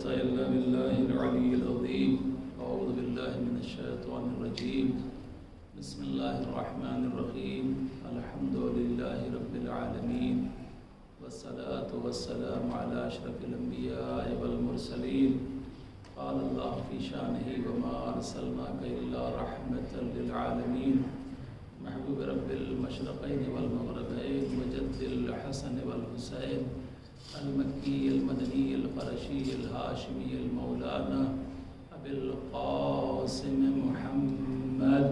قوة إلا بالله العلي العظيم. أعوذ بالله من الشيطان الرجيم. بسم الله الرحمن الرحيم. الحمد لله رب العالمين، والصلاة والسلام على أشرف الأنبياء والمرسلين. قال الله في شانه: وما أرسلناك إلا رحمة للعالمين. محبوب رب المشرقين والمغربين وجد الحسن والحسين، المكي المدني القرشي الهاشمي المولانا أبي القاسم محمد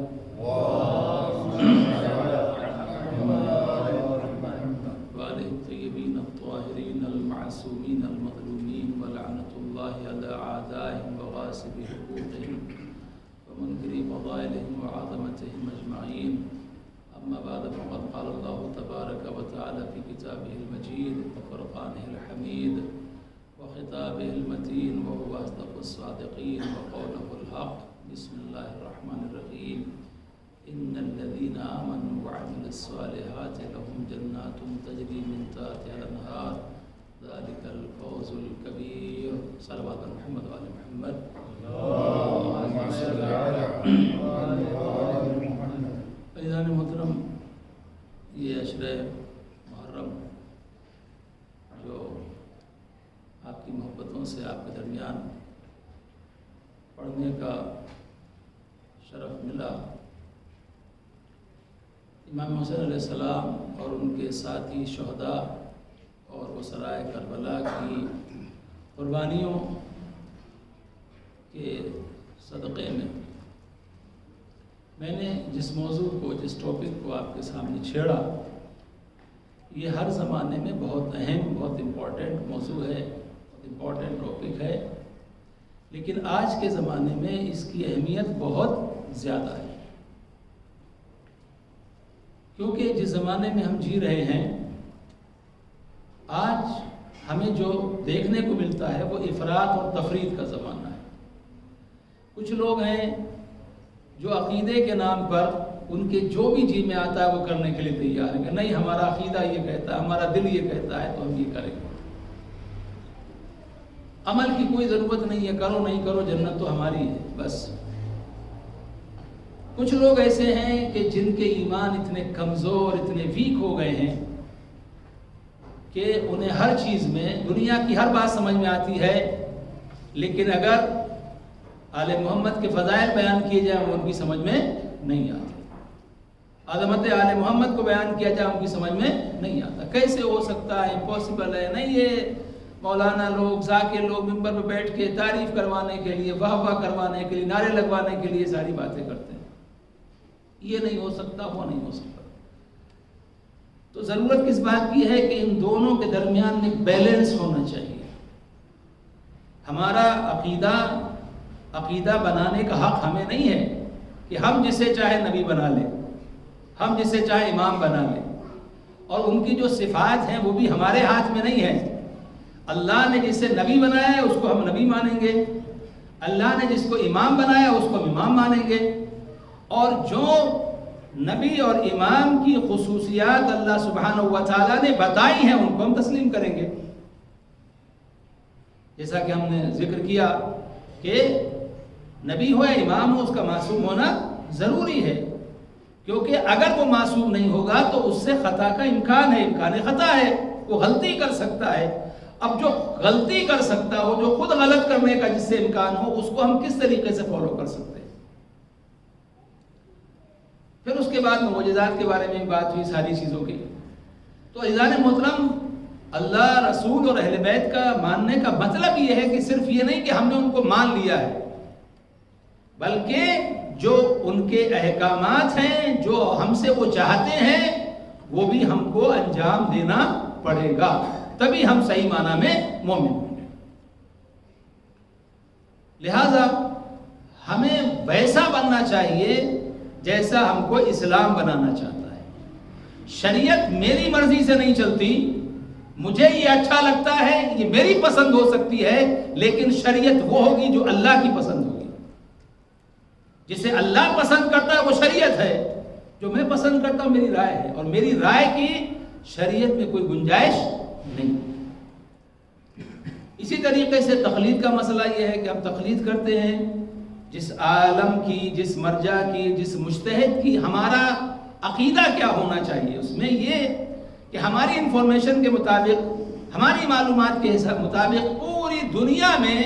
وآله الطيبين الطاهرين المعصومين المظلومين، ولعنة الله على أعدائهم وغاصب حقوقهم ومنكر فضائلهم وعظمتهم أجمعين. أما بعد، فقد قال الله تبارك وتعالى في كتابه المجيد وفرقانه الحميد وخطابه المتين، وهو أصدق الصادقين وقوله الحق. بسم الله الرحمن الرحيم. إن الذين آمنوا وعملوا الصالحات لهم جنات تجري من تحتها الأنهار، ذلك الفوز الكبير. صلوات محمد وآل محمد. اللهم صل على محمد. عزیزان محترم، یہ عشرہ محرم جو آپ کی محبتوں سے آپ کے درمیان پڑھنے کا شرف ملا، امام حسین علیہ السلام اور ان کے ساتھی شہداء اور وسرائے کربلا کی قربانیوں کے صدقے میں نے جس موضوع کو، جس ٹاپک کو آپ کے سامنے چھیڑا، یہ ہر زمانے میں بہت اہم، بہت امپورٹنٹ موضوع ہے، بہت امپورٹنٹ ٹاپک ہے، لیکن آج کے زمانے میں اس کی اہمیت بہت زیادہ ہے، کیونکہ جس زمانے میں ہم جی رہے ہیں آج ہمیں جو دیکھنے کو ملتا ہے وہ افراط اور تفریط کا زمانہ ہے۔ کچھ لوگ ہیں جو عقیدے کے نام پر ان کے جو بھی جی میں آتا ہے وہ کرنے کے لیے تیار ہیں کہ نہیں، ہمارا عقیدہ یہ کہتا ہے، ہمارا دل یہ کہتا ہے تو ہم یہ کریں گے، عمل کی کوئی ضرورت نہیں ہے، کرو نہیں کرو جنت تو ہماری ہے بس۔ کچھ لوگ ایسے ہیں کہ جن کے ایمان اتنے کمزور، اتنے ویک ہو گئے ہیں کہ انہیں ہر چیز میں دنیا کی ہر بات سمجھ میں آتی ہے، لیکن اگر آل محمد کے فضائل بیان کیے جائیں وہ ان کی سمجھ میں نہیں آتے، عظمت آل محمد کو بیان کیا جائے ان کی سمجھ میں نہیں آتا۔ کیسے ہو سکتا ہے، امپاسبل ہے، نہیں، یہ مولانا لوگ، ذاکر لوگ ممبر پہ بیٹھ کے تعریف کروانے کے لیے، واہ واہ کروانے کے لیے، نعرے لگوانے کے لیے ساری باتیں کرتے ہیں، یہ نہیں ہو سکتا، وہ نہیں ہو سکتا۔ تو ضرورت کس بات کی ہے کہ ان دونوں کے درمیان ایک بیلنس ہونا چاہیے۔ ہمارا عقیدہ بنانے کا حق ہمیں نہیں ہے کہ ہم جسے چاہے نبی بنا لیں، ہم جسے چاہے امام بنا لیں، اور ان کی جو صفات ہیں وہ بھی ہمارے ہاتھ میں نہیں ہے۔ اللہ نے جسے نبی بنایا ہے اس کو ہم نبی مانیں گے، اللہ نے جس کو امام بنایا اس کو ہم امام مانیں گے، اور جو نبی اور امام کی خصوصیات اللہ سبحانہ و تعالیٰ نے بتائی ہیں ان کو ہم تسلیم کریں گے۔ جیسا کہ ہم نے ذکر کیا کہ نبی ہو یا امام ہو، اس کا معصوم ہونا ضروری ہے، کیونکہ اگر وہ معصوم نہیں ہوگا تو اس سے خطا کا امکان ہے، امکان خطا ہے، وہ غلطی کر سکتا ہے۔ اب جو غلطی کر سکتا ہو، جو خود غلط کرنے کا جس سے امکان ہو، اس کو ہم کس طریقے سے فالو کر سکتے ہیں؟ پھر اس کے بعد معجزات کے بارے میں بات ہوئی، ساری چیزوں کی۔ تو عزیزان محترم، اللہ، رسول اور اہل بیت کا ماننے کا مطلب یہ ہے کہ صرف یہ نہیں کہ ہم نے ان کو مان لیا ہے، بلکہ جو ان کے احکامات ہیں، جو ہم سے وہ چاہتے ہیں، وہ بھی ہم کو انجام دینا پڑے گا، تبھی ہم صحیح معنی میں مومن ہوں گے۔ لہذا ہمیں ویسا بننا چاہیے جیسا ہم کو اسلام بنانا چاہتا ہے۔ شریعت میری مرضی سے نہیں چلتی، مجھے یہ اچھا لگتا ہے، یہ میری پسند ہو سکتی ہے، لیکن شریعت وہ ہوگی جو اللہ کی پسند ہوگی۔ جسے اللہ پسند کرتا ہے وہ شریعت ہے، جو میں پسند کرتا ہوں میری رائے ہے، اور میری رائے کی شریعت میں کوئی گنجائش نہیں۔ اسی طریقے سے تقلید کا مسئلہ یہ ہے کہ ہم تقلید کرتے ہیں جس عالم کی، جس مرجع کی، جس مجتہد کی. ہمارا عقیدہ کیا ہونا چاہیے اس میں؟ یہ کہ ہماری انفارمیشن کے مطابق، ہماری معلومات کے مطابق پوری دنیا میں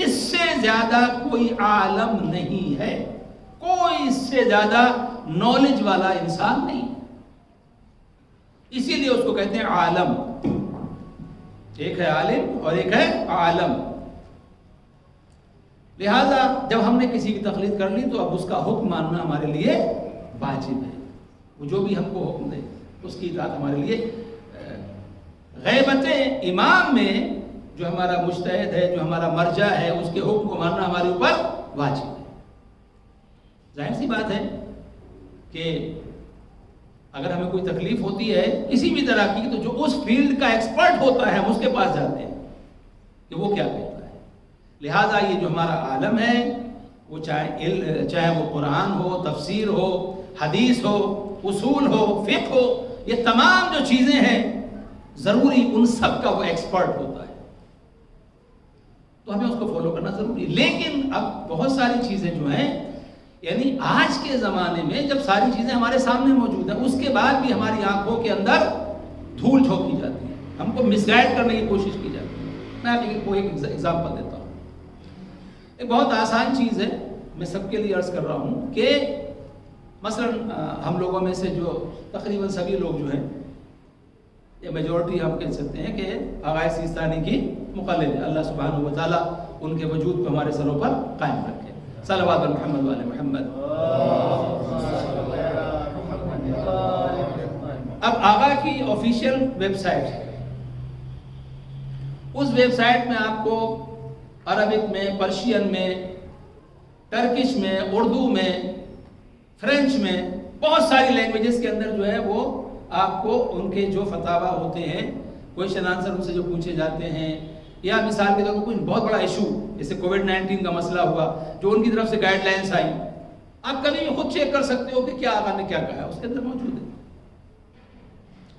اس سے زیادہ کوئی عالم نہیں ہے، کوئی اس سے زیادہ نالج والا انسان نہیں. اسی لیے اس کو کہتے ہیں عالم. ایک ہے عالم اور ایک ہے عالم. لہذا جب ہم نے کسی کی تقلید کر لی تو اب اس کا حکم ماننا ہمارے لیے واجب ہے. وہ جو بھی ہم کو حکم دے اس کی اطاعت ہمارے لیے. غیبت امام میں جو ہمارا مجتہد ہے، جو ہمارا مرجع ہے، اس کے حکم کو ماننا ہمارے اوپر واجب ہے. ظاہر سی بات ہے کہ اگر ہمیں کوئی تکلیف ہوتی ہے کسی بھی طرح کی، تو جو اس فیلڈ کا ایکسپرٹ ہوتا ہے ہم اس کے پاس جاتے ہیں کہ وہ کیا کہتا ہے. لہذا یہ جو ہمارا عالم ہے، وہ چاہے وہ قرآن ہو، تفسیر ہو، حدیث ہو، اصول ہو، فقہ ہو، یہ تمام جو چیزیں ہیں ضروری ان سب کا وہ ایکسپرٹ ہوتا ہے، تو ہمیں اس کو فالو کرنا ضروری. لیکن اب بہت ساری چیزیں جو ہیں، یعنی آج کے زمانے میں جب ساری چیزیں ہمارے سامنے موجود ہیں، اس کے بعد بھی ہماری آنکھوں کے اندر دھول جھونکی جاتی ہے، ہم کو مس گائیڈ کرنے کی کوشش کی جاتی ہے. میں آپ کو ایک ایگزامپل دیتا ہوں. ایک بہت آسان چیز ہے، میں سب کے لیے عرض کر رہا ہوں کہ مثلا ہم لوگوں میں سے جو تقریباً سبھی لوگ جو ہیں، یا میجورٹی ہم کہہ سکتے ہیں کہ آغا سیستانی کی مقلد ہے. اللہ سبحانہ و تعالیٰ ان کے وجود کو ہمارے سروں پر قائم رکھے. صلوات محمد وعلی محمد. اب آغا کی آفیشیل ویب سائٹ ہے. اس ویب سائٹ میں آپ کو عربک میں، پرشین میں، ٹرکش میں، اردو میں، فرینچ میں، بہت ساری لینگویجز کے اندر جو ہے وہ آپ کو ان کے جو فتاوا ہوتے ہیں، کویشچن آنسر ان سے جو پوچھے جاتے ہیں، یا مثال کے طور پر کوئی بہت بڑا ایشو جیسے کووڈ-19 کا مسئلہ ہوا، جو ان کی طرف سے گائیڈ لائنس آئی، آپ کبھی بھی خود چیک کر سکتے ہو کہ کیا آقا نے کیا کہا ہے، اس کے اندر موجود ہے.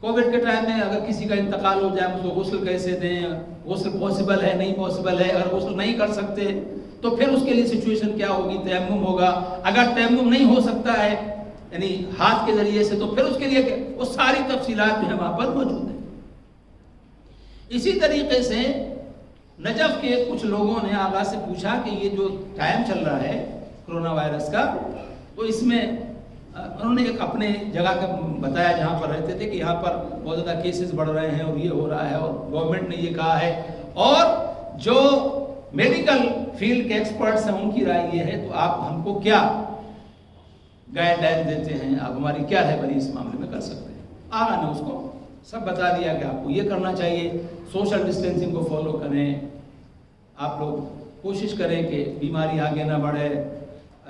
کووڈ کے ٹائم میں اگر کسی کا انتقال ہو جائے، اس کو غسل کیسے دیں، غسل پاسبل ہے نہیں پاسبل ہے، اگر غسل نہیں کر سکتے تو پھر اس کے لیے سچویشن کیا ہوگی، تیمم ہوگا. اگر تیمم نہیں ہو سکتا ہے یعنی ہاتھ کے ذریعے سے، تو پھر اس کے لیے وہ ساری تفصیلات جو ہے وہاں پر موجود ہیں. اسی طریقے سے نجف کے کچھ لوگوں نے آغا سے پوچھا کہ یہ جو ٹائم چل رہا ہے کرونا وائرس کا، تو اس میں انہوں نے ایک اپنے جگہ کا بتایا جہاں پر رہتے تھے کہ یہاں پر بہت زیادہ کیسز بڑھ رہے ہیں اور یہ ہو رہا ہے، اور گورنمنٹ نے یہ کہا ہے، اور جو میڈیکل فیلڈ کے ایکسپرٹس ہیں ان کی رائے یہ ہے، تو آپ ہم کو کیا گائیڈ لائن دیتے ہیں، آپ ہماری کیا ہے بری اس معاملے میں کر سکتے ہیں. آغا نے اس کو سب بتا دیا کہ آپ کو یہ کرنا چاہیے، سوشل ڈسٹینسنگ کو فالو کریں، آپ لوگ کوشش کریں کہ بیماری آگے نہ بڑھے.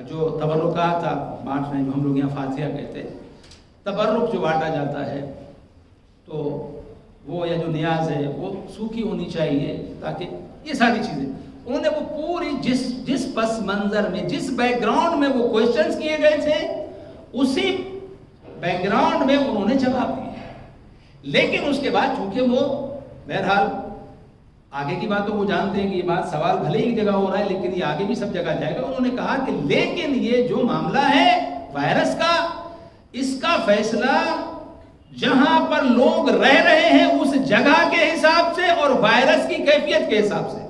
جو تبرکات آپ بانٹ رہے ہیں، جو ہم لوگ یہاں فاتحہ کہتے ہیں، تبرک جو بانٹا جاتا ہے تو وہ یا جو نیاز ہے وہ سوکھی ہونی چاہیے، تاکہ یہ ساری چیزیں انہوں نے وہ پوری جس پس منظر میں، جس بیک گراؤنڈ میں وہ کوئسچنز کیے گئے تھے، اسی بیک گراؤنڈ میں انہوں نے جواب دیے. لیکن اس کے بعد چونکہ وہ بہرحال آگے کی بات تو وہ جانتے ہیں کہ یہ بات سوال بھلے ہی ایک جگہ ہو رہا ہے لیکن یہ آگے بھی سب جگہ جائے گا. انہوں نے کہا کہ لیکن یہ جو معاملہ ہے وائرس کا، اس کا فیصلہ جہاں پر لوگ رہ رہے ہیں اس جگہ کے حساب سے اور وائرس کی کیفیت کے حساب سے.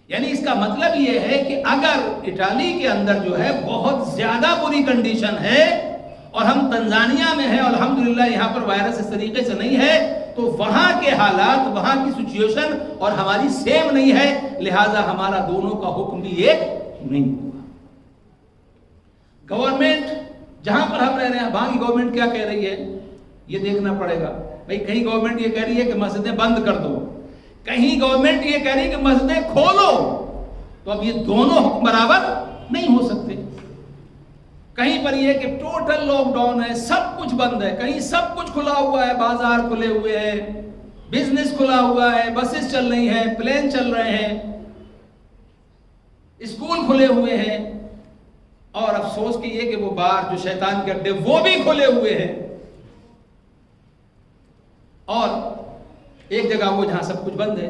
یعنی اس کا مطلب یہ ہے کہ اگر اٹالی کے اندر جو ہے بہت زیادہ بری کنڈیشن ہے اور ہم تنزانیہ میں ہیں، الحمدللہ یہاں پر وائرس اس طریقے سے نہیں ہے، تو وہاں کے حالات، وہاں کی سچویشن اور ہماری سیم نہیں ہے، لہذا ہمارا دونوں کا حکم بھی ایک نہیں ہوگا. گورنمنٹ جہاں پر ہم رہ رہے ہیں وہاں کی گورنمنٹ کیا کہہ رہی ہے یہ دیکھنا پڑے گا. بھئی کہیں گورنمنٹ یہ کہہ رہی ہے کہ مسجدیں بند کر دو، کہیں گورنمنٹ یہ کہہ رہی ہے کہ مسجدیں کھولو، تو اب یہ دونوں حکم برابر نہیں ہو سکتے. کہیں پر یہ کہ ٹوٹل لاک ڈاؤن ہے، سب کچھ بند ہے، کہیں سب کچھ کھلا ہوا ہے، بازار کھلے ہوئے ہیں، بزنس کھلا ہوا ہے، بسز چل رہی ہیں، پلین چل رہے ہیں، اسکول کھلے ہوئے ہیں، اور افسوس کی یہ کہ وہ بار جو شیطان کے اڈے وہ بھی کھلے ہوئے ہیں. اور ایک جگہ وہ جہاں سب کچھ بند ہے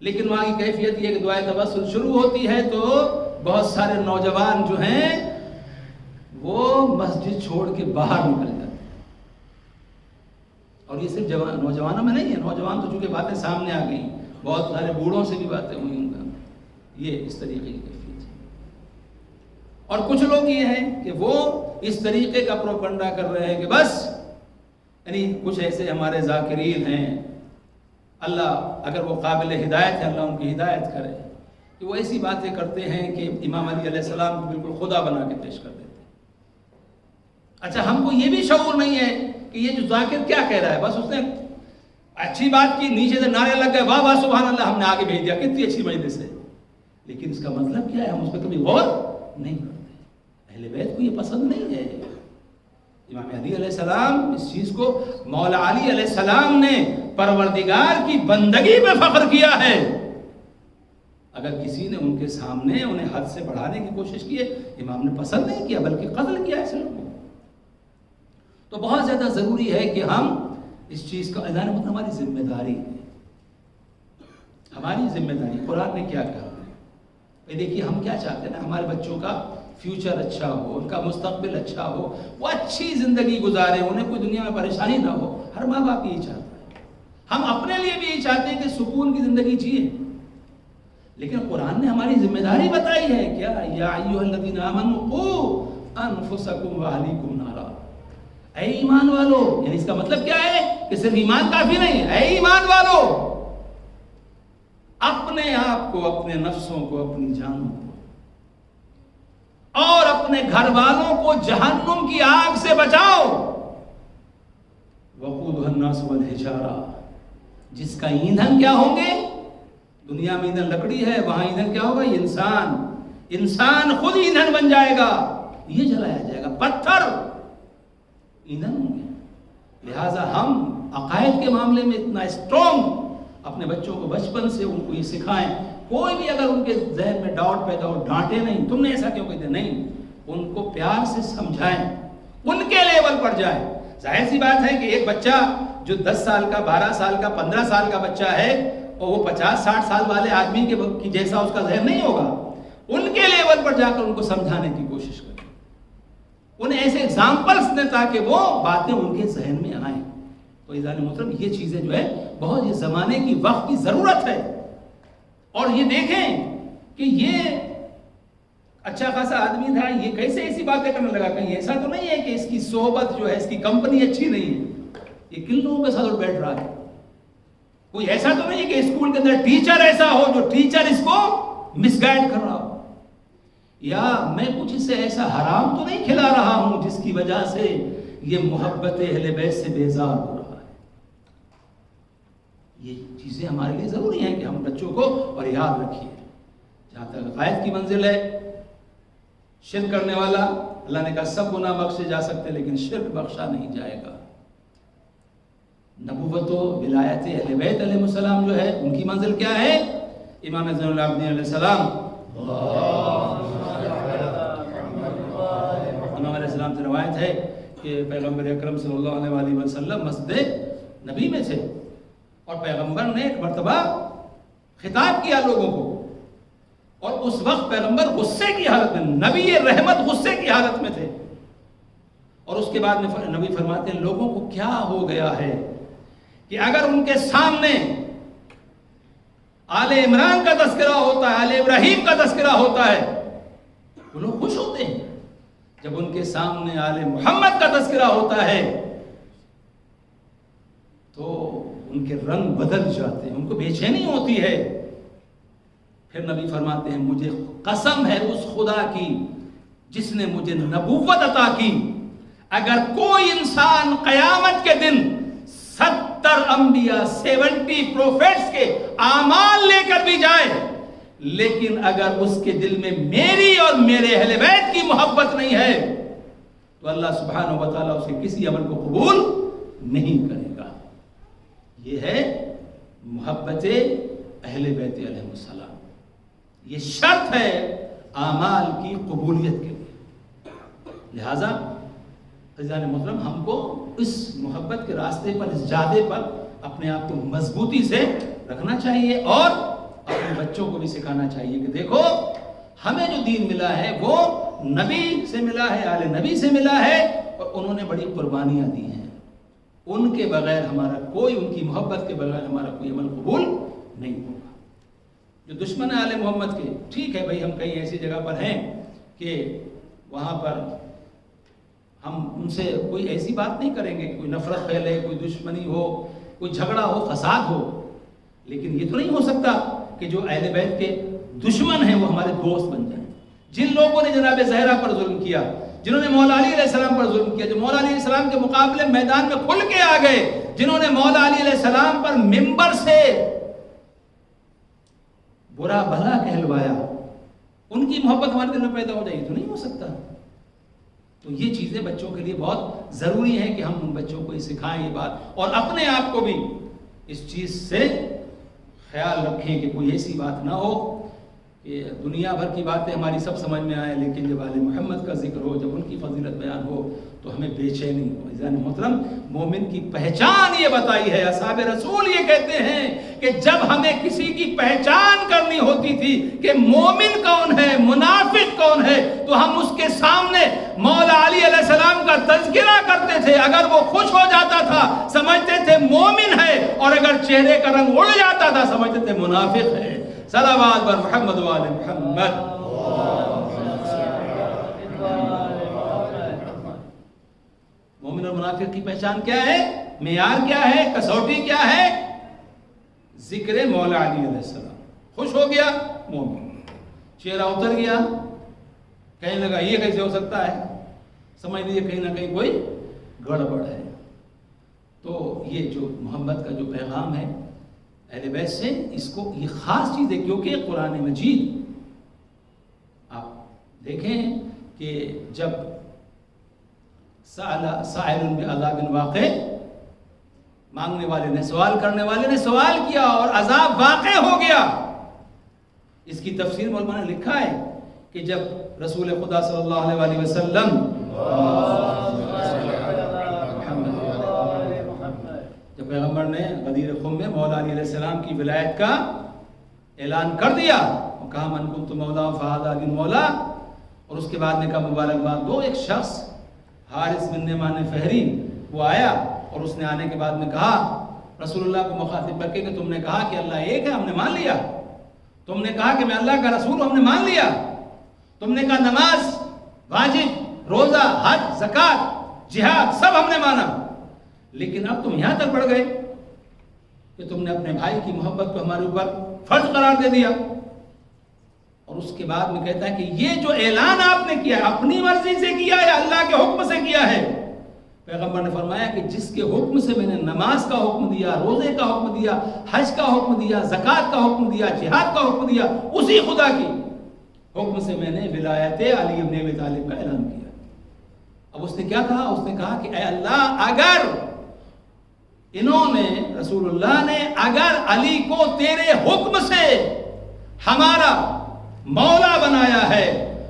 لیکن وہاں کی کیفیت یہ کہ دعائے توسل شروع ہوتی ہے تو بہت سارے نوجوان جو ہیں وہ مسجد چھوڑ کے باہر نکل جاتے ہیں. اور یہ صرف نوجوانوں میں نہیں ہے، نوجوان تو چونکہ باتیں سامنے آ گئی، بہت سارے بوڑھوں سے بھی باتیں ہوئی ان کا. یہ اس طریقے کی کیفیت ہے. اور کچھ لوگ یہ ہیں کہ وہ اس طریقے کا پروپگنڈا کر رہے ہیں کہ بس، یعنی کچھ ایسے ہمارے ذاکرین ہیں، اللہ اگر وہ قابل ہدایت ہے اللہ ان کی ہدایت کرے، کہ وہ ایسی باتیں کرتے ہیں کہ امام علی علیہ السلام کو بالکل خدا بنا کے پیش کر دیتے ہیں. اچھا، ہم کو یہ بھی شعور نہیں ہے کہ یہ جو ذاکر کیا کہہ رہا ہے، بس اس نے اچھی بات کی، نیچے سے نعرے لگ گئے واہ واہ سبحان اللہ، ہم نے آگے بھیج دیا کتنی اچھی مجلس ہے، لیکن اس کا مطلب کیا ہے ہم اس پہ کبھی غور نہیں کرتے. اہل بیت کو یہ پسند نہیں ہے. امام علی علیہ السلام اس چیز کو، مولا علی علیہ السلام نے پروردگار کی بندگی پہ فخر کیا ہے. اگر کسی نے ان کے سامنے انہیں حد سے بڑھانے کی کوشش کی ہے، امام نے پسند نہیں کیا بلکہ قتل کیا ایسے لوگوں کو. تو بہت زیادہ ضروری ہے کہ ہم اس چیز کا اعلان، مطلب ہماری ذمہ داری ہے، ہماری ذمہ داری. قرآن نے کیا کہا ہے؟ دیکھیے ہم کیا چاہتے ہیں نا، ہمارے بچوں کا فیوچر اچھا ہو، ان کا مستقبل اچھا ہو، وہ اچھی زندگی گزارے، انہیں کوئی دنیا میں پریشانی نہ ہو. ہر ماں باپ یہی چاہتا ہے. ہم اپنے لیے بھی یہی چاہتے ہیں کہ سکون کی زندگی جیے. لیکن قرآن نے ہماری ذمہ داری بتائی ہے کیا؟ یا ایھا الذین آمنوا قوا انفسکم واہلیکم نارا. اے ایمان والو، یعنی اس کا مطلب کیا ہے کہ صرف ایمان کافی نہیں ہے. اے ایمان والو، اپنے آپ کو، اپنے نفسوں کو، اپنی جانوں کو اور اپنے گھر والوں کو جہنم کی آگ سے بچاؤ. وقودها الناس والحجارہ، جس کا ایندھن کیا ہوں گے؟ دنیا میں ایندھن لکڑی ہے، وہاں ایندھن کیا ہوگا؟ یہ انسان خود ایندھن بن جائے گا، یہ جلایا جائے گا. پتھر ایندھن ہوں گے. لہٰذا ہم عقائد کے معاملے میں اتنا اسٹرانگ اپنے بچوں کو بچپن سے ان کو یہ سکھائیں. کوئی بھی اگر ان کے ذہن میں ڈاؤٹ پیدا ہو، ڈانٹے نہیں، تم نے ایسا کیوں کہتے، نہیں، ان کو پیار سے سمجھائیں، ان کے لیول پر جائیں. ظاہر سی بات ہے کہ ایک بچہ جو 10 سال کا، 12 سال کا، 15 سال کا بچہ ہے، اور وہ 50-60 سال والے آدمی کے جیسا اس کا ذہن نہیں ہوگا. ان کے لیول پر جا کر ان کو سمجھانے کی کوشش کریں، انہیں ایسے ایگزامپلس دیں تاکہ وہ باتیں ان کے ذہن میں آئیں. تو عزیزان محترم، یہ چیزیں جو ہے بہت یہ زمانے کی، وقت کی ضرورت ہے. اور یہ دیکھیں کہ یہ اچھا خاصا آدمی تھا، یہ کیسے ایسی باتیں کرنے لگا. کہیں ایسا تو نہیں ہے کہ اس کی صحبت جو ہے، اس کی کمپنی اچھی نہیں ہے، یہ کن لوگوں کے ساتھ بیٹھ رہا ہے. کوئی ایسا تو نہیں ہے کہ اسکول کے اندر ٹیچر ایسا ہو جو ٹیچر اس کو مس گائیڈ کر رہا ہو، یا میں کچھ اسے ایسا حرام تو نہیں کھلا رہا ہوں جس کی وجہ سے یہ محبت اہل بیت سے بیزار ہو رہا ہے. یہ چیزیں ہمارے لیے ضروری ہیں کہ ہم بچوں کو اور یاد رکھیے. جہاں تک عقائد کی منزل ہے، شرک کرنے والا، اللہ نے کہا سب گناہ بخشے جا سکتے لیکن شرک بخشا نہیں جائے گا. نبوت و ولایت اہل بیت علیہ السلام جو ہے، ان کی منزل کیا ہے؟ امام زین العابدین علیہ السلام، امام علیہ السلام سے روایت ہے کہ پیغمبر اکرم صلی اللہ علیہ وآلہ وسلم مسجد نبی میں تھے، اور پیغمبر نے ایک مرتبہ خطاب کیا لوگوں کو، اور اس وقت پیغمبر غصے کی حالت میں، نبی رحمت غصے کی حالت میں تھے. اور اس کے بعد میں نبی فرماتے ہیں لوگوں کو کیا ہو گیا ہے کہ اگر ان کے سامنے آل عمران کا تذکرہ ہوتا ہے، آل ابراہیم کا تذکرہ ہوتا ہے، وہ لوگ خوش ہوتے ہیں. جب ان کے سامنے آل محمد کا تذکرہ ہوتا ہے تو ان کے رنگ بدل جاتے ہیں، ان کو بے چینی ہوتی ہے. پھر نبی فرماتے ہیں مجھے قسم ہے اس خدا کی جس نے مجھے نبوت عطا کی، اگر کوئی انسان قیامت کے دن 70 انبیاء 70 پروفیٹس کے اعمال لے کر بھی جائے، لیکن اگر اس کے دل میں میری اور میرے اہل بیت کی محبت نہیں ہے تو اللہ سبحانہ و تعالیٰ اسے کسی عمل کو قبول نہیں کرے گا. یہ ہے محبت اہل بیت علیہ السلام. یہ شرط ہے اعمال کی قبولیت کے لیے. لہذا عزیزان محترم، ہم کو اس محبت کے راستے پر، اس جادے پر اپنے آپ کو مضبوطی سے رکھنا چاہیے اور اپنے بچوں کو بھی سکھانا چاہیے کہ دیکھو ہمیں جو دین ملا ہے وہ نبی سے ملا ہے، آل نبی سے ملا ہے، اور انہوں نے بڑی قربانیاں دی ہیں، ان کے بغیر ہمارا کوئی، ان کی محبت کے بغیر ہمارا کوئی عمل قبول نہیں ہوگا۔ جو دشمن ہے آل محمد کے، ٹھیک ہے بھائی، ہم کہیں ایسی جگہ پر ہیں کہ وہاں پر ہم ان سے کوئی ایسی بات نہیں کریں گے کہ کوئی نفرت پھیلے، کوئی دشمنی ہو، کوئی جھگڑا ہو، فساد ہو، لیکن یہ تو نہیں ہو سکتا کہ جو اہل بیت کے دشمن ہیں وہ ہمارے دوست بن جائیں۔ جن لوگوں نے جناب زہرا پر ظلم کیا، جنہوں نے مولا علی علیہ السلام پر ظلم کیا، جو مولا علی علیہ السلام کے مقابلے میدان میں کھل کے آ گئے، جنہوں نے مولا علی علیہ السلام پر منبر سے برا بھلا کہلوایا، ان کی محبت ہمارے دل میں پیدا ہو جائے گی تو نہیں ہو سکتا۔ تو یہ چیزیں بچوں کے لیے بہت ضروری ہے کہ ہم ان بچوں کو سکھائیں یہ بات، اور اپنے آپ کو بھی اس چیز سے خیال رکھیں کہ کوئی ایسی بات نہ ہو کہ دنیا بھر کی باتیں ہماری سب سمجھ میں آئیں، لیکن جب آل محمد کا ذکر ہو، جب ان کی فضیلت بیان ہو تو ہمیں بے چینی ہو۔ عزیزان محترم، مومن کی پہچان یہ بتائی ہے، اصحاب رسول یہ کہتے ہیں کہ جب ہمیں کسی کی پہچان کرنی ہوتی تھی کہ مومن کون ہے، منافق کون ہے، تو ہم اس کے سامنے مولا علی علیہ السلام کا تذکرہ کرتے تھے۔ اگر وہ خوش ہو جاتا تھا سمجھتے تھے مومن ہے، اور اگر چہرے کا رنگ اڑ جاتا تھا سمجھتے تھے منافق ہے۔ صلوات بر محمد و آل محمد۔ مومن اور منافق کی پہچان کیا ہے، معیار کیا ہے، کسوٹی کیا ہے؟ ذکر مولا علی علیہ السلام۔ خوش ہو گیا مومن، چہرہ اتر گیا، کہنے لگا یہ کیسے ہو سکتا ہے، سمجھ لیجیے کہیں نہ کہیں کوئی گڑبڑ ہے۔ تو یہ جو محمد کا جو پیغام ہے اہل بیت سے، اس کو یہ خاص چیز ہے، کیونکہ قرآن مجید آپ دیکھیں کہ جب سائل بعذاب واقع، مانگنے والے نے، سوال کرنے والے نے سوال کیا اور عذاب واقع ہو گیا۔ اس کی تفسیر میں علماء نے لکھا ہے کہ جب رسول خدا صلی اللہ علیہ وسلم جب پیغمبر نے غدیر خم میں مولا علی علیہ السلام کی ولایت کا اعلان کر دیا اور کہا من کنت مولا فہذا علی مولا، اور اس کے بعد نے کہا مبارکباد دو، ایک شخص حارث بن نعمان فہری وہ آیا، اور اس نے آنے کے بعد میں کہا رسول اللہ کو مخاطب کر کے کہ تم نے کہا کہ اللہ ایک ہے، ہم نے مان لیا، تم نے کہا کہ میں اللہ کا رسول ہوں، ہم نے مان لیا، تم نے کہا نماز واجب، روزہ، حج، زکوٰۃ، جہاد سب ہم نے مانا، لیکن اب تم یہاں تک بڑھ گئے کہ تم نے اپنے بھائی کی محبت کو ہمارے اوپر فرض قرار دے دیا۔ اور اس کے بعد میں کہتا ہے کہ یہ جو اعلان آپ نے کیا ہے اپنی مرضی سے کیا ہے، اللہ کے حکم سے کیا ہے؟ پیغمبر نے فرمایا کہ جس کے حکم سے میں نے نماز کا حکم دیا، روزے کا حکم دیا، حج کا حکم دیا، زکوٰۃ کا حکم دیا، جہاد کا حکم دیا، اسی خدا کی حکم سے میں نے ولایت علی ابن ابی طالب کا اعلان کیا۔ اب اس نے کیا کہا؟ اس نے کہا کہ اے اللہ، اگر انہوں نے، رسول اللہ نے اگر علی کو تیرے حکم سے ہمارا مولا بنایا ہے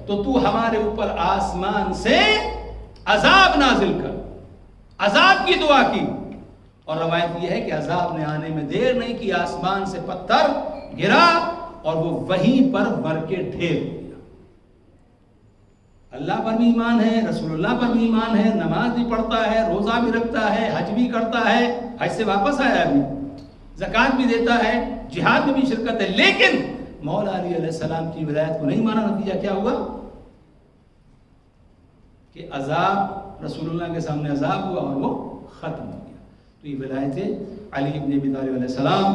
تو تو ہمارے اوپر آسمان سے عذاب نازل کر۔ عذاب کی دعا کی، اور روایت یہ ہے کہ عذاب نے آنے میں دیر نہیں کی، آسمان سے پتھر گرا اور وہ وہیں پر مر کے ڈھیر ہو گیا۔ اللہ پر بھی ایمان ہے، رسول اللہ پر بھی ایمان ہے، نماز بھی پڑھتا ہے، روزہ بھی رکھتا ہے، حج بھی کرتا ہے، حج سے واپس آیا ابھی، زکوٰۃ بھی دیتا ہے، جہاد میں بھی شرکت ہے، لیکن مولا علی علیہ السلام کی ولایت کو نہیں مانا۔ نتیجہ کیا ہوا کہ عذاب، رسول اللہ کے سامنے عذاب ہوا اور وہ ختم ہو گیا۔ تو یہ ولایت علی ابن ابی طالب علیہ السلام،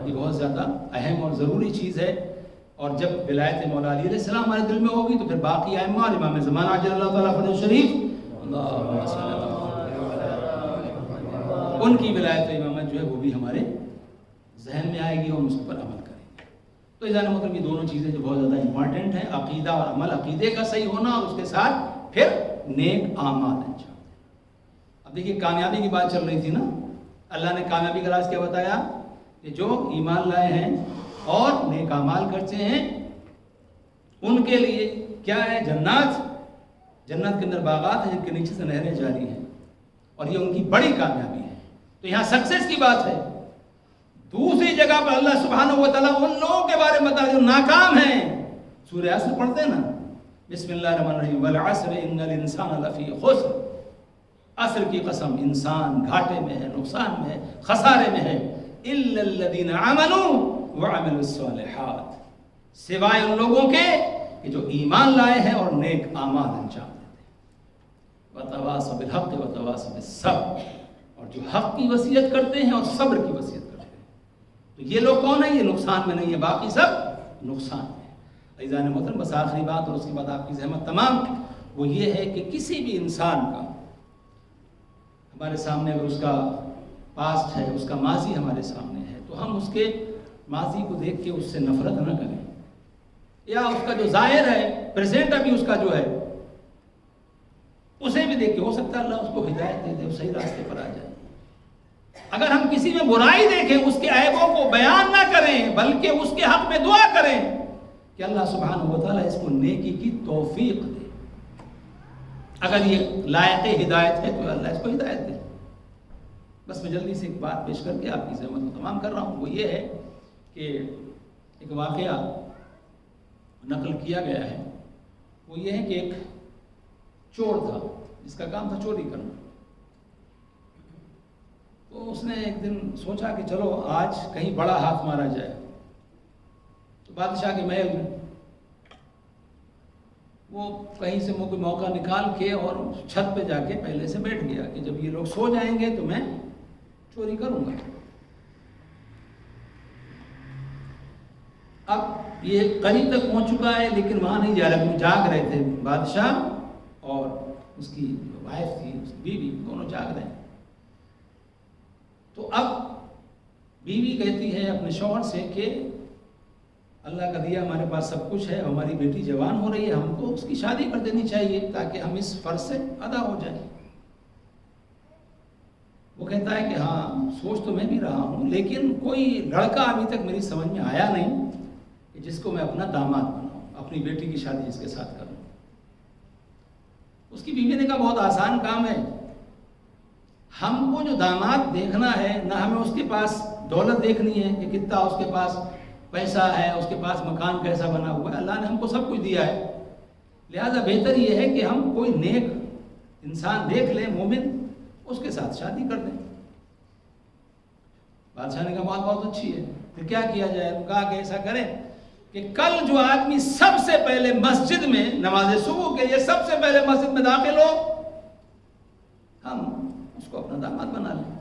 یہ بہت زیادہ اہم اور ضروری چیز ہے، اور جب ولایت مولا علی علیہ السلام ہمارے دل میں ہوگی تو پھر باقی ائمہ اور امام زمانہ عجل اللہ تعالیٰ فرجہ شریف، ان کی ولایت و امامت جو ہے وہ بھی ہمارے ذہن میں آئے گی اور ہم اس پر عمل کریں گے۔ تو عزیزان محترم، یہ دونوں چیزیں جو بہت زیادہ امپورٹنٹ ہیں، عقیدہ اور عمل، عقیدے کا صحیح ہونا اور اس کے ساتھ پھر نیک اعمال انجام۔ اب دیکھیے کامیابی کی بات چل رہی تھی نا، اللہ نے کامیابی کا راز کیا بتایا کہ جو ایمان لائے ہیں اور نیک اعمال کرتے ہیں ان کے لیے کیا ہے؟ جنات، جنت کے اندر باغات ہیں جن کے نیچے سے نہریں جاری ہیں، اور یہ ان کی بڑی کامیابی ہے۔ تو تو یہاں سکسیس کی بات ہے. دوسری جگہ پر اللہ سبحانہ و تعالیٰ ان لوگوں کے بارے میں بتا جو ناکام ہیں. سورہ عصر پڑھتے ہیں نا, بسم اللہ الرحمن الرحیم والعصر ان الانسان لفی خسر. عصر کی قسم, انسان گھاٹے میں ہے, نقصان میں ہے, خسارے میں ہے. الا الذین آمنوا وعملوا الصالحات, سوائے ان لوگوں کے کہ جو ایمان لائے ہیں اور نیک اعمال انجام دیتے ہیں. وتواصوا بالحق وتواصوا بالصبر, اور جو حق کی وصیت کرتے ہیں اور صبر کی وصیت کرتے ہیں. تو یہ لوگ کون ہیں؟ یہ نقصان میں نہیں ہے, باقی سب نقصان میں ہے. عزیزان محترم, بس آخری بات اور اس کے بعد آپ کی زحمت تمام, وہ یہ ہے کہ کسی بھی انسان کا ہمارے سامنے اگر اس کا پاسٹ ہے, اس کا ماضی ہمارے سامنے ہے, تو ہم اس کے ماضی کو دیکھ کے اس سے نفرت نہ کریں, یا اس کا جو ظاہر ہے پریزنٹ ابھی اس کا جو ہے اسے بھی دیکھ کے ہو سکتا ہے اللہ اس کو ہدایت دے دے, وہ صحیح راستے پر آ جائے. اگر ہم کسی میں برائی دیکھیں, اس کے عیبوں کو بیان نہ کریں بلکہ اس کے حق میں دعا کریں کہ اللہ سبحانہ و تعالیٰ اس کو نیکی کی توفیق دے. اگر یہ لائق ہدایت ہے تو اللہ اس کو ہدایت دے. بس میں جلدی سے ایک بات پیش کر کے آپ کی زحمت کو تمام کر رہا ہوں. وہ یہ ہے کہ ایک واقعہ نقل کیا گیا ہے. وہ یہ ہے کہ ایک چور تھا جس کا کام تھا چوری کرنا. تو اس نے ایک دن سوچا کہ چلو آج کہیں بڑا ہاتھ مارا جائے. تو بادشاہ کے محل میں وہ کہیں سے کوئی موقع نکال کے اور چھت پہ جا کے پہلے سے بیٹھ گیا کہ جب یہ لوگ سو جائیں گے تو میں چوری کروں گا. اب یہ قریب تک پہنچ چکا ہے لیکن وہاں نہیں جا رہا, وہ جاگ رہے تھے. بادشاہ اور اس کی وائف تھی, اس کی بیوی, دونوں جاگ رہے ہیں. تو اب بیوی کہتی ہے اپنے شوہر سے کہ اللہ کا دیا ہمارے پاس سب کچھ ہے, ہماری بیٹی جوان ہو رہی ہے, ہم کو اس کی شادی کر دینی چاہیے تاکہ ہم اس فرض سے ادا ہو جائیں. وہ کہتا ہے کہ ہاں سوچ تو میں بھی رہا ہوں لیکن کوئی لڑکا ابھی تک میری سمجھ میں آیا نہیں کہ جس کو میں اپنا داماد بناؤں, اپنی بیٹی کی شادی اس کے ساتھ کروں. اس کی بیوی نے کہا بہت آسان کام ہے, ہم کو جو داماد دیکھنا ہے نہ ہمیں اس کے پاس دولت دیکھنی ہے کہ کتنا اس کے پاس پیسہ ہے, اس کے پاس مکان کیسا بنا ہوا ہے. اللہ نے ہم کو سب کچھ دیا ہے, لہذا بہتر یہ ہے کہ ہم کوئی نیک انسان دیکھ لیں, مومن, اس کے ساتھ شادی کر دیں. بادشاہ نے کہا بات بہت اچھی ہے, پھر کیا کیا جائے؟ کہا کہ ایسا کریں کہ کل جو آدمی سب سے پہلے مسجد میں نماز صبح کے لیے سب سے پہلے مسجد میں داخل ہو, ہم اس کو اپنا داماد بنا لیں.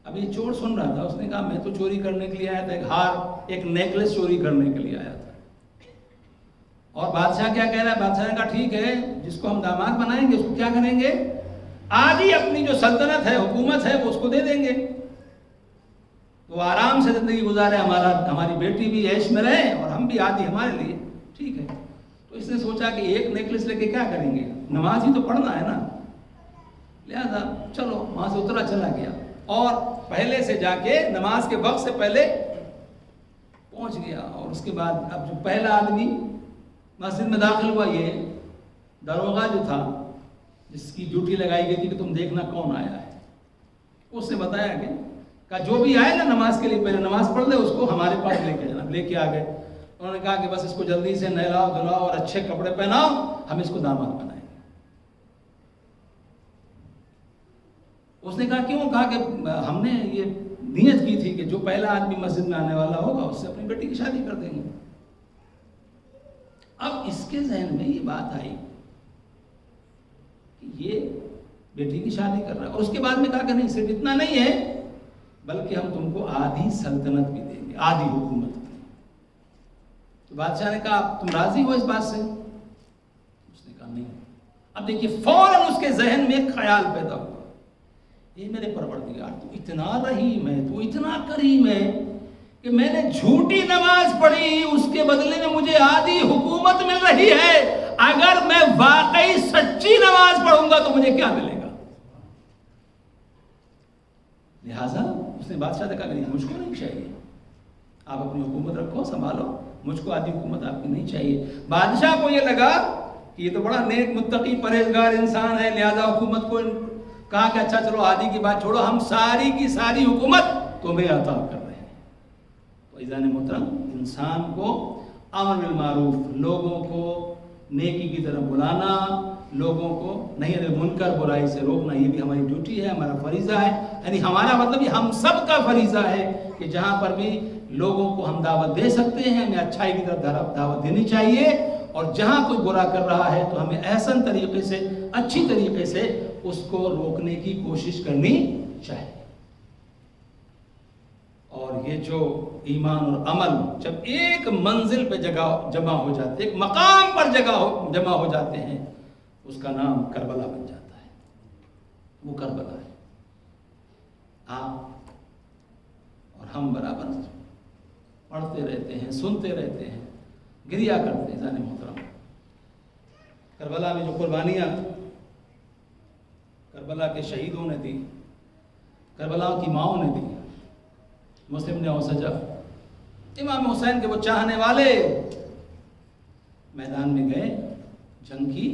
اب یہ چور سن رہا تھا, اس نے کہا میں تو چوری کرنے کے لیے آیا تھا, ایک ہار, ایک نیکلس چوری کرنے کے لیے آیا تھا. اور بادشاہ کیا کہہ رہا ہے؟ بادشاہ نے کہا ٹھیک ہے, جس کو ہم داماد بنائیں گے اس کو کیا کریں گے, آدھی اپنی جو سلطنت ہے, حکومت ہے, وہ اس کو دے دیں گے, وہ آرام سے زندگی گزارے, ہماری بیٹی بھی عیش میں رہے اور ہم بھی آدھی ہمارے لیے. ٹھیک ہے. تو اس نے سوچا کہ ایک نیکلس لے کے کیا کریں گے, نماز ہی تو پڑھنا ہے نا, لہذا چلو وہاں سے اترا چلا گیا اور پہلے سے جا کے نماز کے وقت سے پہلے پہنچ گیا. اور اس کے بعد اب جو پہلا آدمی مسجد میں داخل ہوا, یہ داروغہ جو تھا جس کی ڈیوٹی لگائی گئی تھی کہ تم دیکھنا کون آیا ہے, اس نے بتایا کہ جو بھی آئے نا نماز کے لیے پہلے نماز پڑھ لے, اس کو ہمارے پاس لے کے جانا. لے کے آ گئے. انہوں نے کہا کہ بس اس کو جلدی سے نہلاؤ دھلاؤ اور اچھے کپڑے پہناؤ, ہم اس کو داماد بنائیں گے. اس نے کہا کیوں؟ کہا کہ ہم نے یہ نیت کی تھی کہ جو پہلا آدمی مسجد میں آنے والا ہوگا اس سے اپنی بیٹی کی شادی کر دیں گے. اب اس کے ذہن میں یہ بات آئی کہ یہ بیٹی کی شادی کر رہا ہے, اور اس کے بعد میں کہا کہ نہیں, صرف اتنا نہیں ہے بلکہ ہم تم کو آدھی سلطنت بھی دیں گے, آدھی حکومت بھی. تو بادشاہ نے کہا تم راضی ہو اس بات سے؟ اس نے کہا نہیں. اب دیکھیے فوراً اس کے ذہن میں ایک خیال پیدا ہوا, یہ میرے پروردگار تو اتنا رحیم ہے, تو اتنا کریم ہے کہ میں نے جھوٹی نماز پڑھی, اس کے بدلے میں مجھے آدھی حکومت مل رہی ہے, اگر میں واقعی سچی نماز پڑھوں گا تو مجھے کیا ملے گا؟ لہذا اس نے بادشاہ سے کہا کہ مجھ کو نہیں چاہیے, آپ اپنی حکومت رکھو, سنبھالو, مجھ کو آدھی حکومت آپ کی نہیں چاہیے. بادشاہ کو یہ لگا کہ یہ تو بڑا نیک متقی پرہیزگار انسان ہے, لہذا حکومت کو کہا کہ اچھا چلو آدھی کی بات چھوڑو، ہم ساری کی ساری حکومت تمہیں عطا کر رہے ہیں۔ تو عزیزان محترم، انسان کو امر بالمعروف، لوگوں کو نیکی کی طرف بلانا، لوگوں کو نہیں منکر برائی سے روکنا، یہ بھی ہماری ڈیوٹی ہے، ہمارا فریضہ ہے۔ یعنی ہمارا مطلب یہ ہم سب کا فریضہ ہے کہ جہاں پر بھی لوگوں کو ہم دعوت دے سکتے ہیں، ہمیں اچھائی کی طرف دعوت دینی چاہیے، اور جہاں کوئی برا کر رہا ہے تو ہمیں احسن طریقے سے، اچھی طریقے سے اس کو روکنے کی کوشش کرنی چاہیے۔ اور یہ جو ایمان اور عمل جب ایک منزل پہ جمع ہو جاتے، ایک مقام پر جمع ہو جاتے ہیں، اس کا نام کربلا بن جاتا ہے۔ وہ کربلا ہے۔ آپ اور ہم برابر پڑھتے رہتے ہیں، سنتے رہتے ہیں، گریا کرتے ہیں۔ جانے محترم، کربلا میں جو قربانیاں کربلا کے شہیدوں نے دی، کربلا کی ماؤں نے دی، مسلم نے اوسجا امام حسین کے وہ چاہنے والے میدان میں گئے، جنگ کی،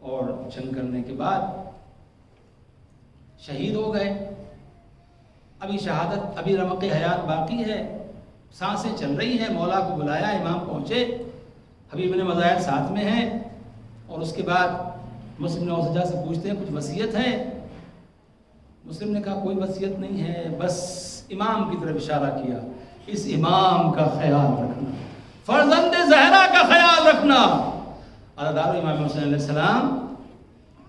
اور جنگ کرنے کے بعد شہید ہو گئے۔ ابھی شہادت، ابھی رمق حیات باقی ہے، سانسیں چل رہی ہیں، مولا کو بلایا، امام پہنچے، حبیب نے مظاہر ساتھ میں ہیں، اور اس کے بعد مسلم نے اوسجا سے پوچھتے ہیں کچھ وصیت ہے؟ مسلم نے کہا کوئی وصیت نہیں ہے، بس امام کی طرف اشارہ کیا، اس امام کا خیال رکھنا، فرزند زہرا کا خیال رکھنا۔ عزادار امام حسین علیہ السلام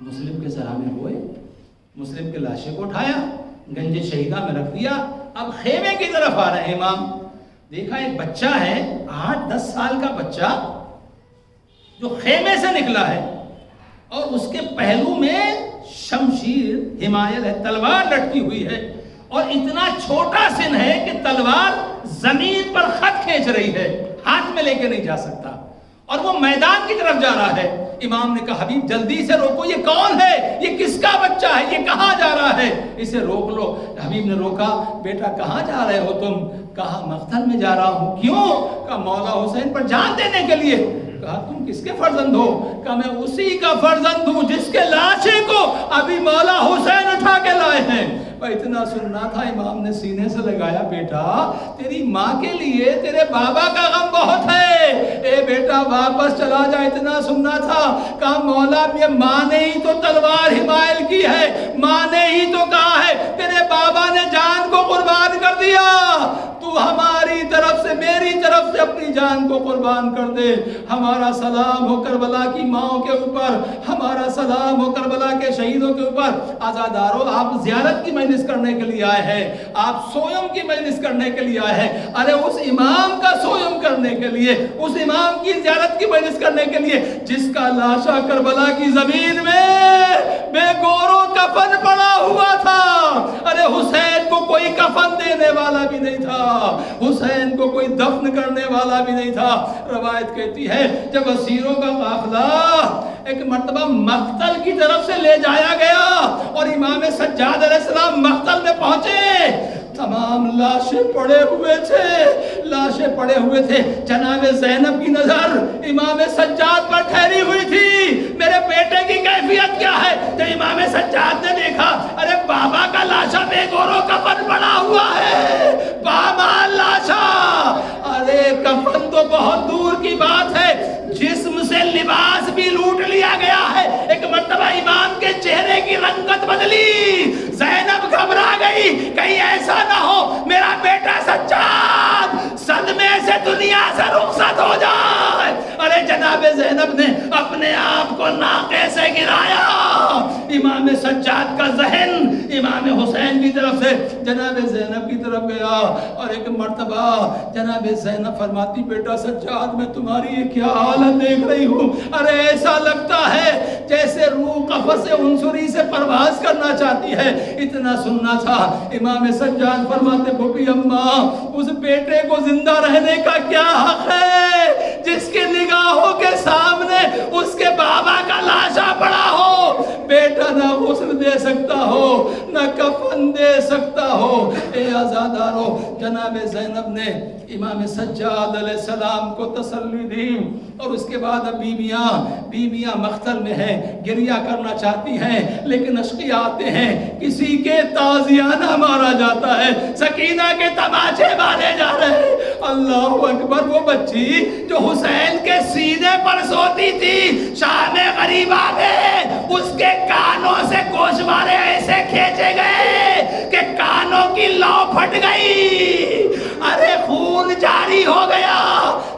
مسلم کے سرانے ہوئے، مسلم کے لاشے کو اٹھایا، گنج شہیدہ میں رکھ دیا۔ اب خیمے کی طرف آ رہے ہیں امام، دیکھا ایک بچہ ہے، 8-10 سال کا بچہ جو خیمے سے نکلا ہے، اور اس کے پہلو میں شمشیر حمایل ہے، تلوار لٹکی ہوئی ہے، اور اتنا چھوٹا سن ہے کہ تلوار زمین پر خط کھینچ رہی ہے، ہاتھ میں لے کے نہیں جا سکتا، اور وہ میدان کی طرف جا رہا ہے۔ امام نے کہا حبیب جلدی سے روکو، یہ کون ہے؟ یہ کس کا بچہ ہے؟ یہ کہاں جا رہا ہے؟ اسے روک لو۔ حبیب نے روکا، بیٹا کہاں جا رہے ہو تم؟ کہا مقتل میں جا رہا ہوں۔ کیوں؟ کہا مولا حسین پر جان دینے کے لیے۔ کہا تم کس کے فرزند ہو؟ کہا میں اسی کا فرزند ہوں جس کے لاشے کو ابھی مولا حسین اٹھا کے لائے ہیں۔ اتنا سننا تھا، امام نے سینے سے لگایا، بیٹا تیری ماں کے لیے تیرے بابا کا غم بہت ہے، اے بیٹا واپس چلا جا، اتنا سننا تھا۔ کہا مولا یہ ماں نے ہی تو تلوار حمایل کی ہے، ماں نے ہی تو کہا ہے تیرے بابا نے جان کو قربان کر دیا، تو ہماری طرف سے، میری طرف سے اپنی جان کو قربان کر دے۔ ہمارا سلام ہو کربلا کی ماؤں کے اوپر، ہمارا سلام ہو کربلا کے شہیدوں کے اوپر۔ عزادارو، آپ زیارت کی مجلس کرنے کے لیے آئے ہیں، آپ سویم کی مجلس کرنے کے لیے آئے ہیں، ارے اس امام کا سویم کرنے کے لیے، اس امام کی زیارت کی مجلس کرنے کے لیے جس کا لاشا کربلا کی زمین میں بے گورو کفن پڑا ہوا تھا۔ ارے حسین کو کوئی کفن دینے والا بھی نہیں تھا، حسین کو کوئی دفن کرنے والا بھی نہیں تھا۔ روایت کہتی ہے جب اسیروں کا قافلہ ایک مرتبہ مقتل کی طرف سے لے جایا گیا اور امام سجاد علیہ السلام مقتل میں پہنچے، تمام لاشیں پڑے ہوئے تھے، لاشیں پڑے ہوئے تھے۔ جناب زینب کی نظر امام سجاد پر ٹھہری ہوئی تھی، میرے بیٹے کی کیفیت کیا ہے؟ جب امام سجاد نے دیکھا ارے بابا کا لاشا بے گورو کفن پڑا ہوا ہے، بامال لاشا، ارے کفن تو بہت دور کی بات ہے، جسم سے لباس بھی لوٹ لیا گیا ہے۔ ایک مرتبہ امام کے چہرے کی رنگت بدلی، زینب گھبرا گئی، کہیں ایسا نہ ہو میرا بیٹا سجاد صدمے سے دنیا سے رخصت ہو جائے۔ ارے جناب زینب نے اپنے آپ کو ناقے سے گرایا، امام سجاد کا ذہن امام حسین کی طرف سے جناب زینب کی طرف گیا، اور ایک مرتبہ جناب زینب فرماتی بیٹا سجاد میں تمہاری یہ کیا حالت دیکھ رہی ہوں، ارے ایسا لگتا ہے جیسے روح قفس عنصری سے پرواز کرنا چاہتی ہے۔ اتنا سننا تھا، امام سجاد فرماتے بھوپی اماں اس بیٹے کو زندہ رہنے کا کیا حق ہے جس کے نگاہوں کے سامنے اس کے بابا کا لاشا پڑا ہو؟ بیٹا نہ غسل دے سکتا ہو، نہ کفن دے سکتا ہو، اے آزادارو، جناب زینب نے امام سجاد علیہ السلام کو تسلی دی، اور اس کے بعد اب بیویاں مقتل میں ہیں، گریہ کرنا چاہتی ہیں، لیکن اشقیاء آتے ہیں، کسی کے تازیانہ مارا جاتا ہے، سکینہ کے تماچے مارے جا رہے ہیں۔ اللہ اکبر، وہ بچی جو حسین کے سینے پر سوتی تھی شام غریبہ میں، اس کے کانوں سے گوشوارے ایسے کھینچے گئے کہ کانوں کی لو پھٹ گئی، ارے خون جاری ہو گیا۔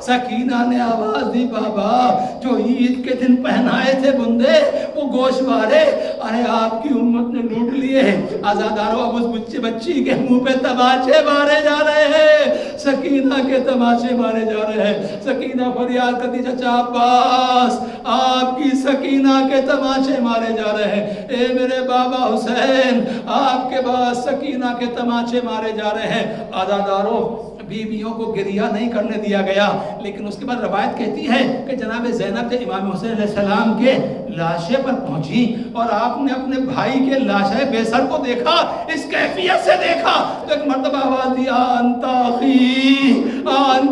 سکینہ نے آواز دی، بابا جو عید کے دن پہنائے تھے بندے وہ گوشوارے ارے آپ کی امت نے لوٹ لیے۔ آزادارو، اب اس بچی کے منہ پہ تماچے مارے جا رہے ہیں، سکینہ کے تماچے مارے جا رہے ہیں۔ سکینہ فریاد کرتی، چچا عباس آپ کی سکینہ کے تماچے مارے جا رہے ہیں، اے میرے بابا حسین آپ کے بعد سکینہ کے تماچے مارے جا رہے ہیں۔ آزادارو، بیویوں کو گریہ نہیں کرنے دیا گیا، لیکن اس کے بعد روایت کہتی ہے کہ جناب زینب جب امام حسین علیہ السلام کے لاشے پر پہنچی اور آپ نے اپنے بھائی کے لاشے بے سر کو دیکھا، اس کیفیت سے دیکھا، تو ایک مرتبہ آواز دیا، انت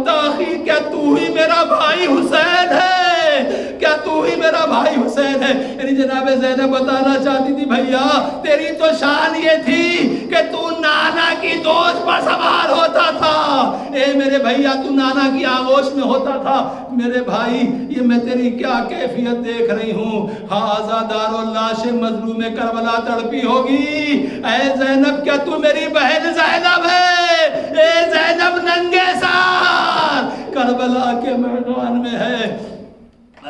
اخی، کیا تو ہی میرا بھائی حسین ہے؟ کیا تو ہی میرا بھائی حسین ہے؟ یعنی جناب زینب بتانا چاہتی تھی، بھیا تیری تو شان یہ تھی کہ تو نانا کی دوست پر سوار ہوتا تھا، اے میرے بھیا تو نانا کی آغوش میں ہوتا تھا۔ میرے بھائی یہ میں تیری کیا کیفیت دیکھ رہی ہوں، آزادارو لاش مظلوم کربلا تڑپی ہوگی، اے زینب کیا تو میری بہن زینب ہے؟ اے زینب ننگے سار کربلا کے میدان میں ہے،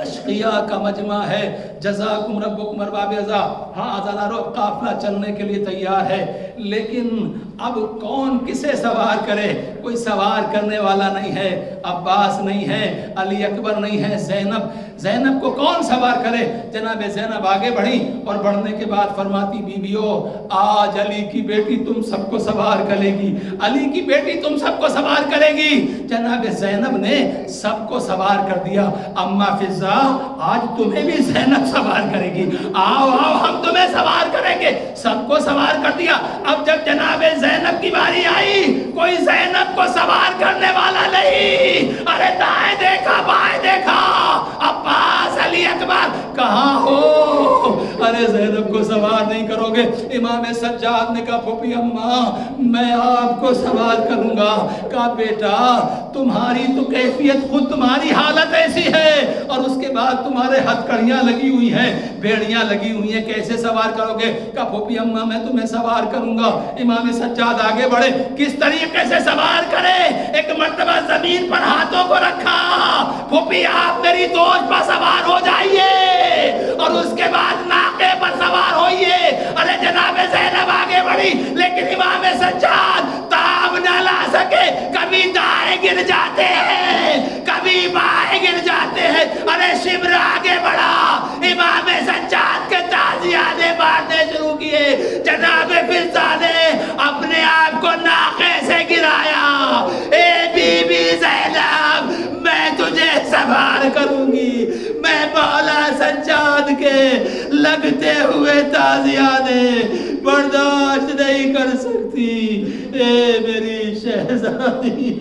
اشقیاء کا مجمع ہے، جزاکم ربکم ارباب عزا۔ ہاں آزادارو، قافلہ چلنے کے لیے تیار ہے، لیکن اب کون کسے سوار کرے؟ کوئی سوار کرنے والا نہیں ہے، عباس نہیں ہے، علی اکبر نہیں ہے، زینب کو کون سوار کرے؟ جناب زینب آگے بڑھی اور بڑھنے کے بعد فرماتی، بیویو آج علی کی بیٹی تم سب کو سوار کرے گی، علی کی بیٹی تم سب کو سوار کرے گی۔ جناب زینب نے سب کو سوار کر دیا۔ اما فضا، آج تمہیں بھی زینب سوار کرے گی، آؤ آؤ ہم تمہیں سوار کریں گے۔ سب کو سوار کر دیا۔ اب جب جناب زینب کی باری آئی، کوئی زینب کو سوار کرنے والا نہیں، ارے دائیں دیکھا بائیں دیکھا، عباس علی اکبر کہاں ہو؟ ارے زینب کو سوار نہیں کرو گے؟ امام سجاد نے کہا، پھوپھی اماں میں آپ کو سوار کروں گا۔ کہا بیٹا تمہاری تو کیفیت، خود تمہاری حالت ایسی ہے اور اس کے بعد تمہارے ہتھکڑیاں لگی ہوئی ہیں، بیڑیاں لگی ہوئی ہیں، کیسے سوار کرو گے؟ کہا پھوپھی اماں میں تمہیں سوار کروں گا۔ امام سجاد آگے بڑھے، کس طریقے سے سوار کرے؟ ایک مرتبہ زمین پر ہاتھوں کو رکھا، پھوپھی آپ میری دوست پر سوار ہو جائیے اور اس کے بعد ناقے پر سوار ہوئیے۔ ارے جناب زینب آگے بڑھی، لیکن امام سجاد تاب نہ لا سکے، کبھی دائیں گر جاتے ہیں کبھی بائیں گر جاتے ہیں۔ ارے شبر آگے بڑھا، امام سجاد کے تازیانے مارنے شروع کیے۔ جناب فضا نے اپنے آپ کو ناقے سے گرایا، اے بی بی زینب میں تجھے سوار کروں گی۔ میں مولا سجاد کے لگتے ہوئے تازیانے برداشت نہیں کر سکتی، اے میری شہزادی